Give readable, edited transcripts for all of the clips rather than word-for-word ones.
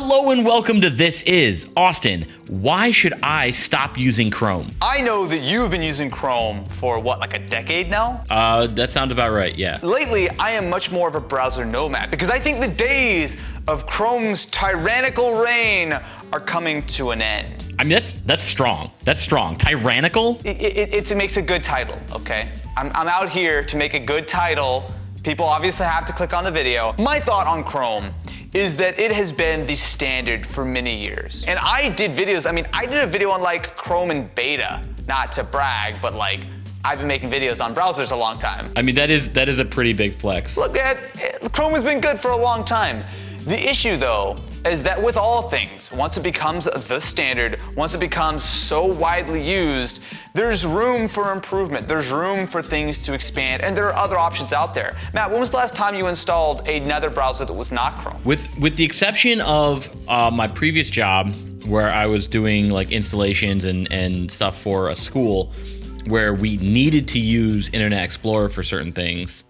Hello and welcome to This Is. Austin, why should I stop using Chrome? I know that you've been using Chrome for what, like a decade now? That sounds about right, yeah. Lately, I am much more of a browser nomad because I think the days of Chrome's tyrannical reign are coming to an end. I mean, that's strong. That's strong. Tyrannical? It makes a good title, okay? I'm out here to make a good title. People obviously have to click on the video. My thought on Chrome is that it has been the standard for many years. And I did videos, I did a video on like Chrome in beta, not to brag, but like I've been making videos on browsers a long time. I mean, that is a pretty big flex. Look, Chrome has been good for a long time. The issue though, is that with all things, once it becomes the standard, once it becomes so widely used, there's room for improvement. There's room for things to expand, and there are other options out there. Matt, when was the last time you installed another browser that was not Chrome? With the exception of my previous job, where I was doing like installations and stuff for a school, where we needed to use Internet Explorer for certain things,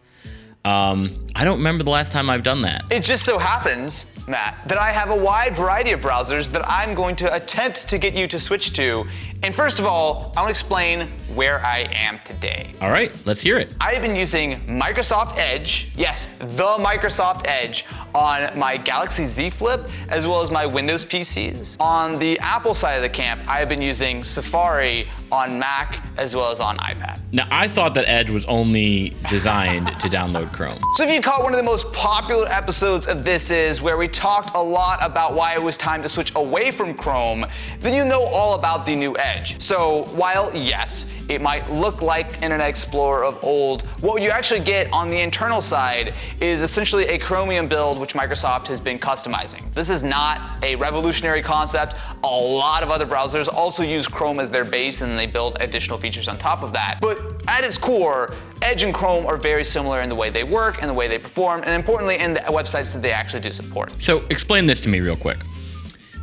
I don't remember the last time I've done that. It just so happens, Matt, that I have a wide variety of browsers that I'm going to attempt to get you to switch to. And first of all, I want to explain where I am today. All right, let's hear it. I have been using Microsoft Edge, yes, the Microsoft Edge, on my Galaxy Z Flip, as well as my Windows PCs. On the Apple side of the camp, I have been using Safari on Mac, as well as on iPad. Now, I thought that Edge was only designed to download Chrome. So if you caught one of the most popular episodes of This Is, where we talked a lot about why it was time to switch away from Chrome, then you know all about the new Edge. So while, yes, it might look like Internet Explorer of old, what you actually get on the internal side is essentially a Chromium build which Microsoft has been customizing. This is not a revolutionary concept. A lot of other browsers also use Chrome as their base and they build additional features on top of that. But at its core, Edge and Chrome are very similar in the way they work and the way they perform, and importantly in the websites that they actually do support. So explain this to me real quick.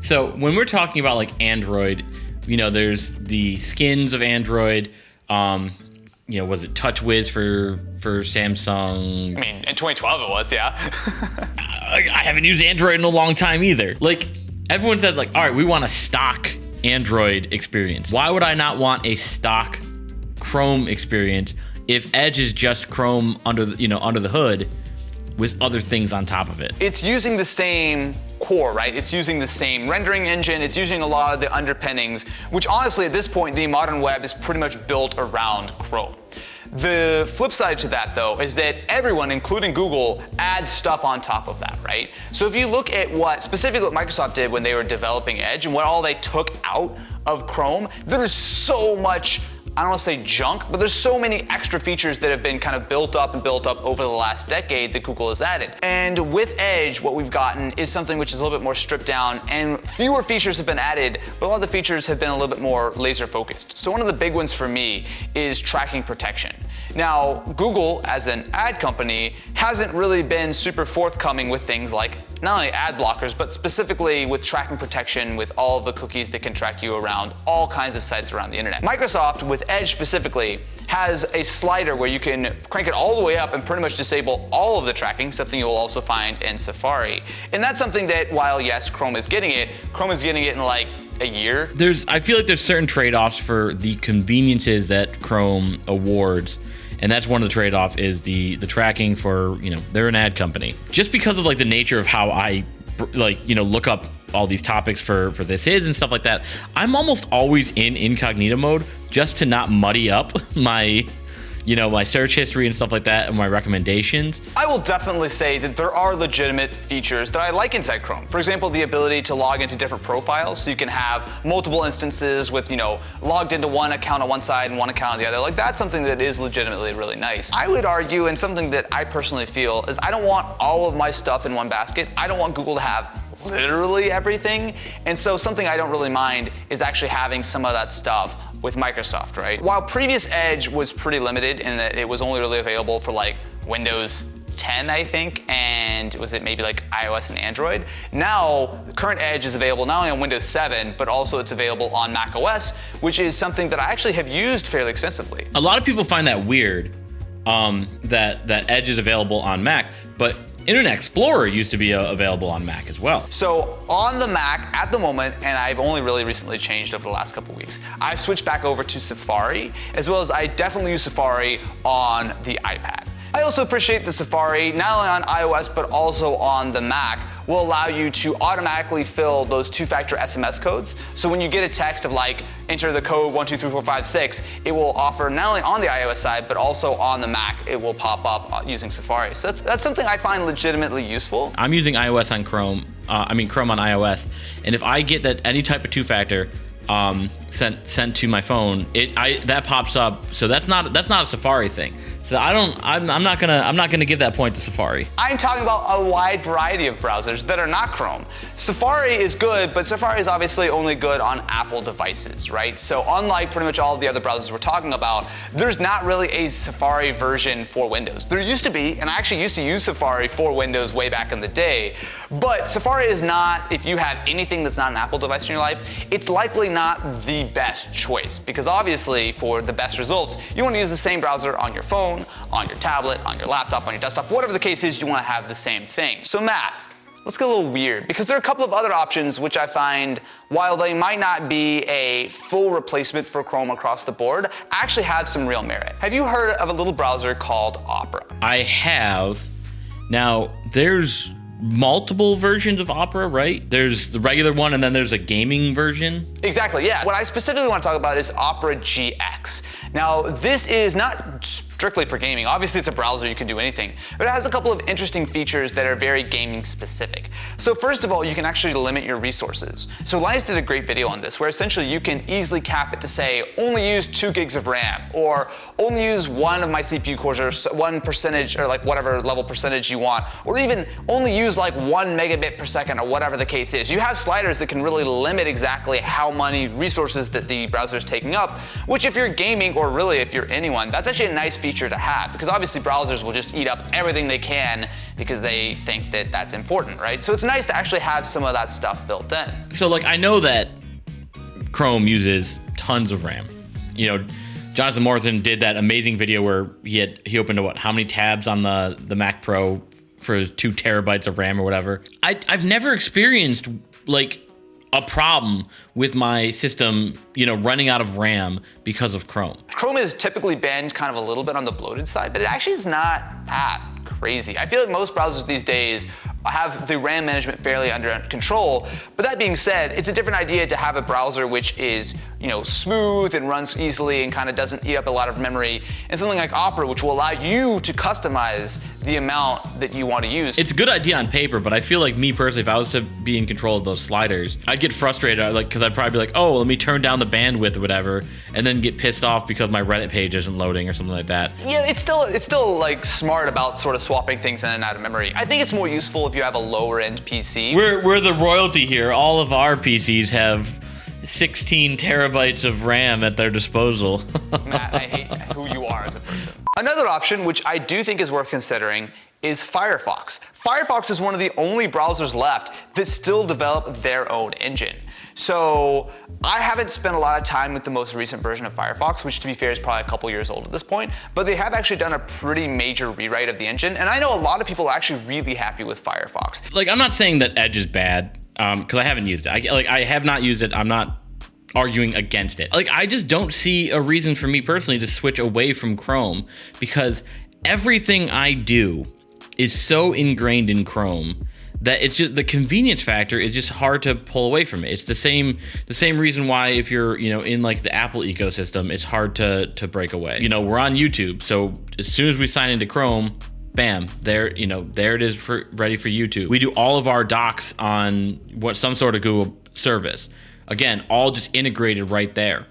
So when we're talking about like Android, you know, there's the skins of Android. You know, was it TouchWiz for Samsung? I mean, in 2012 it was, yeah. I haven't used Android in a long time either. Like, everyone said like, all right, we want a stock Android experience. Why would I not want a stock Chrome experience if Edge is just Chrome under the hood with other things on top of it? It's using the same core, right? It's using the same rendering engine. It's using a lot of the underpinnings, which honestly at this point, the modern web is pretty much built around Chrome. The flip side to that though is that everyone, including Google, adds stuff on top of that, right? So if you look at specifically what Microsoft did when they were developing Edge and what all they took out of Chrome, there's so much, I don't want to say junk, but there's so many extra features that have been kind of built up over the last decade that Google has added. And with Edge, what we've gotten is something which is a little bit more stripped down and fewer features have been added, but a lot of the features have been a little bit more laser focused. So one of the big ones for me is tracking protection. Now, Google, as an ad company, hasn't really been super forthcoming with things like not only ad blockers, but specifically with tracking protection with all of the cookies that can track you around all kinds of sites around the internet. Microsoft, with Edge specifically, has a slider where you can crank it all the way up and pretty much disable all of the tracking, something you'll also find in Safari. And that's something that, while yes, Chrome is getting it in like a year. I feel like there's certain trade-offs for the conveniences that Chrome awards. And that's one of the trade-off is the tracking for, you know, they're an ad company. Just because of like the nature of how I like, you know, look up all these topics for This Is and stuff like that, I'm almost always in incognito mode just to not muddy up my search history and stuff like that and my recommendations. I will definitely say that there are legitimate features that I like inside Chrome. For example, the ability to log into different profiles, so you can have multiple instances with, logged into one account on one side and one account on the other. Like, that's something that is legitimately really nice. I would argue, and something that I personally feel, is I don't want all of my stuff in one basket. I don't want Google to have literally everything. And so something I don't really mind is actually having some of that stuff with Microsoft, right? While previous Edge was pretty limited in that it was only really available for like Windows 10, I think, and was it maybe like iOS and Android? Now, the current Edge is available not only on Windows 7, but also it's available on Mac OS, which is something that I actually have used fairly extensively. A lot of people find that weird, that Edge is available on Mac, but Internet Explorer used to be available on Mac as well. So on the Mac at the moment, and I've only really recently changed over the last couple weeks, I've switched back over to Safari, as well as I definitely use Safari on the iPad. I also appreciate that Safari, not only on iOS, but also on the Mac, will allow you to automatically fill those two-factor SMS codes. So when you get a text of like, enter the code 123456, it will offer not only on the iOS side, but also on the Mac, it will pop up using Safari. So that's something I find legitimately useful. I'm using iOS on Chrome, Chrome on iOS, and if I get that any type of two-factor sent to my phone, that pops up. So that's not a Safari thing. So I'm not gonna give that point to Safari. I'm talking about a wide variety of browsers that are not Chrome. Safari is good, but Safari is obviously only good on Apple devices, right? So unlike pretty much all of the other browsers we're talking about, there's not really a Safari version for Windows. There used to be, and I actually used to use Safari for Windows way back in the day, but Safari is not, if you have anything that's not an Apple device in your life, it's likely not the best choice, because obviously for the best results, you want to use the same browser on your phone, on your tablet, on your laptop, on your desktop, whatever the case is, you want to have the same thing. So Matt, let's get a little weird, because there are a couple of other options which I find, while they might not be a full replacement for Chrome across the board, actually have some real merit. Have you heard of a little browser called Opera? I have. Now, there's multiple versions of Opera, right? There's the regular one, and then there's a gaming version. Exactly, yeah. What I specifically want to talk about is Opera GX. Now, this is not strictly for gaming. Obviously, it's a browser, you can do anything, but it has a couple of interesting features that are very gaming specific. So first of all, you can actually limit your resources. So Linus did a great video on this, where essentially you can easily cap it to say, only use 2 gigs of RAM, or only use one of my CPU cores, or 1%, or like whatever level percentage you want, or even only use like 1 megabit per second, or whatever the case is. You have sliders that can really limit exactly how many resources that the browser is taking up, which if you're gaming, or really if you're anyone, that's actually a nice feature to have, because obviously browsers will just eat up everything they can because they think that that's important, right? So it's nice to actually have some of that stuff built in. So like, I know that Chrome uses tons of RAM. You know, Jonathan Morrison did that amazing video where he opened how many tabs on the Mac Pro for 2 terabytes of RAM or whatever. I've never experienced like a problem with my system, running out of RAM because of Chrome. Chrome has typically been kind of a little bit on the bloated side, but it actually is not that crazy. I feel like most browsers these days have the RAM management fairly under control. But that being said, it's a different idea to have a browser which is, smooth and runs easily and kind of doesn't eat up a lot of memory, and something like Opera, which will allow you to customize the amount that you want to use. It's a good idea on paper, but I feel like me personally, if I was to be in control of those sliders, I'd get frustrated, because I'd probably be like, oh, let me turn down the bandwidth or whatever, and then get pissed off because my Reddit page isn't loading or something like that. Yeah, it's still like smart about sort of swapping things in and out of memory. I think it's more useful if you have a lower end PC. We're the royalty here. All of our PCs have 16 terabytes of RAM at their disposal. Matt, I hate who you are as a person. Another option, which I do think is worth considering, is Firefox. Firefox is one of the only browsers left that still develop their own engine. So I haven't spent a lot of time with the most recent version of Firefox, which to be fair is probably a couple years old at this point, but they have actually done a pretty major rewrite of the engine, and I know a lot of people are actually really happy with Firefox. Like, I'm not saying that Edge is bad, because I haven't used it. I have not used it. I'm not arguing against it. Like, I just don't see a reason for me personally to switch away from Chrome, because everything I do is so ingrained in Chrome that it's just the convenience factor is just hard to pull away from it. It's the same reason why if you're in like the Apple ecosystem, it's hard to break away. We're on YouTube, so as soon as we sign into Chrome, bam, there it is ready for YouTube. We do all of our docs on some sort of Google service. Again, all just integrated right there.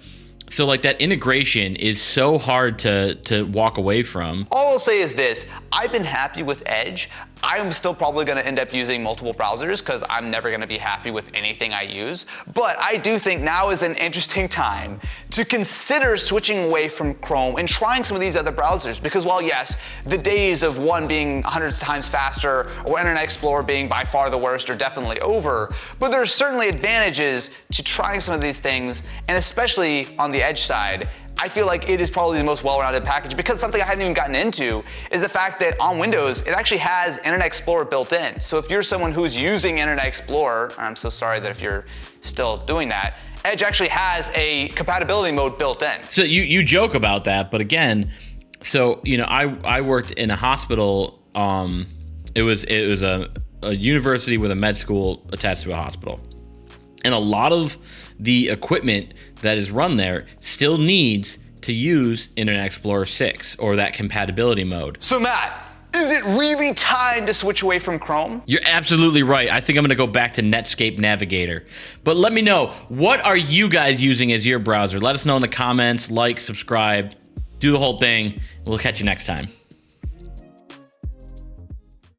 So like that integration is so hard to walk away from. All I'll say is this, I've been happy with Edge. I'm still probably gonna end up using multiple browsers because I'm never gonna be happy with anything I use. But I do think now is an interesting time to consider switching away from Chrome and trying some of these other browsers. Because while yes, the days of one being hundreds of times faster or Internet Explorer being by far the worst are definitely over, but there are certainly advantages to trying some of these things, and especially on the Edge side, I feel like it is probably the most well-rounded package, because something I hadn't even gotten into is the fact that on Windows, it actually has Internet Explorer built in. So if you're someone who's using Internet Explorer, I'm so sorry that if you're still doing that, Edge actually has a compatibility mode built in. So you joke about that, but again, so I worked in a hospital. It was a university with a med school attached to a hospital, and a lot of the equipment that is run there still needs to use Internet Explorer 6 or that compatibility mode. So Matt, is it really time to switch away from Chrome? You're absolutely right. I think I'm going to go back to Netscape Navigator. But let me know, what are you guys using as your browser? Let us know in the comments, like, subscribe, do the whole thing. We'll catch you next time.